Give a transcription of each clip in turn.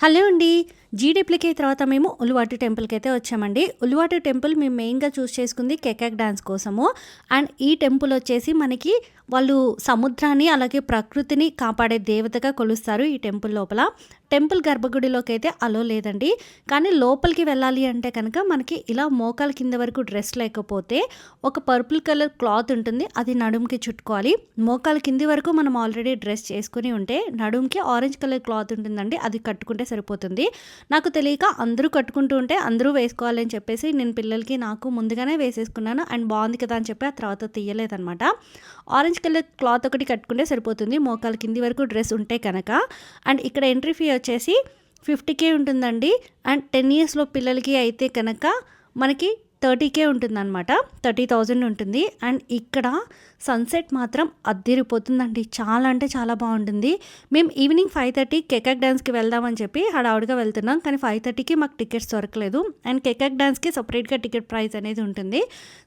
Hello అండి. జీడిప్లకి తర్వాత మేము ఉలువాటి టెంపుల్‌కి అయితే వచ్చామండి. ఉలువాటి టెంపుల్ మేము మెయిన్‌గా చూస్ చేసుకుంది కేకాక్ డాన్స్ కోసము. అండ్ ఈ టెంపుల్ వచ్చేసి మనకి వాళ్ళు సముద్రాన్ని అలాగే ప్రకృతిని కాపాడే దేవతగా కొలుస్తారు ఈ టెంపుల్ లోపల. టెంపుల్ గర్భగుడిలోకైతే అలో లేదండి. కానీ లోపలికి వెళ్ళాలి అంటే కనుక మనకి ఇలా మోకాలు కింద వరకు డ్రెస్ లేకపోతే ఒక పర్పుల్ కలర్ క్లాత్ ఉంటుంది. అది నడుముకి చుట్టుకోవాలి. మోకాలు కింది వరకు మనం ఆల్రెడీ డ్రెస్ చేసుకొని ఉంటే నడుముకి ఆరెంజ్ కలర్ క్లాత్ ఉంటుందండి. అది కట్టుకుంటే సరిపోతుంది. నాకు తెలియక అందరూ కట్టుకుంటూ ఉంటే అందరూ వేసుకోవాలని చెప్పేసి నేను పిల్లలకి నాకు ముందుగానే వేసేసుకున్నాను. అండ్ బాగుంది కదా అని చెప్పి ఆ తర్వాత తీయలేదనమాట. ఆరెంజ్ కలర్ క్లాత్ ఒకటి కట్టుకుంటే సరిపోతుంది మోకాలు కింది వరకు డ్రెస్ ఉంటే కనుక. అండ్ ఇక్కడ ఎంట్రీ ఫీ వచ్చేసి 50K ఉంటుందండి. అండ్ 10 ఇయర్స్‌లో పిల్లలకి అయితే కనుక మనకి 30K ఉంటుందన్నమాట. 30,000 ఉంటుంది. అండ్ ఇక్కడ సన్సెట్ మాత్రం అద్దిరిపోతుందండి. చాలా అంటే చాలా బాగుంటుంది. మేము ఈవినింగ్ 5:30 కేకాక్ డాన్స్‌కి వెళ్దామని చెప్పి హడావుడిగా వెళ్తున్నాం. కానీ 5:30కి మాకు టికెట్స్ దొరకలేదు. అండ్ కేకాక్ డాన్స్‌కి సపరేట్‌గా టికెట్ ప్రైస్ అనేది ఉంటుంది.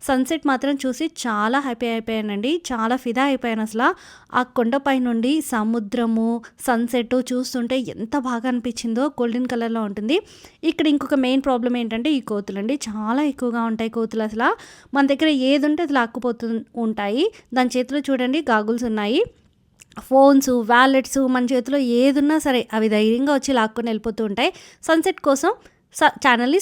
సన్సెట్ మాత్రం చూసి చాలా హ్యాపీ అయిపోయానండి. చాలా ఫిదా అయిపోయాను అసల. ఆ కొండపై నుండి సముద్రము, సన్సెట్ చూస్తుంటే ఎంత బాగా అనిపించిందో. గోల్డెన్ కలర్‌లో ఉంటుంది. ఇక్కడ ఇంకొక మెయిన్ ప్రాబ్లమ్ ఏంటంటే ఈ కోతులండి. చాలా ఎక్కువగా ఉంటాయి కోతులు అసల. మన దగ్గర ఏది ఉంటే అది లాక్కుపోతూ ఉంటాయి. దాని చేతిలో చూడండి గాగుల్స్ ఉన్నాయి. ఫోన్స్, వ్యాలెట్స్ మన చేతిలో ఏదున్నా సరే అవి ధైర్యంగా వచ్చి లాక్కొని వెళ్ళిపోతూ ఉంటాయి. సన్సెట్ కోసం ఛానల్‌ని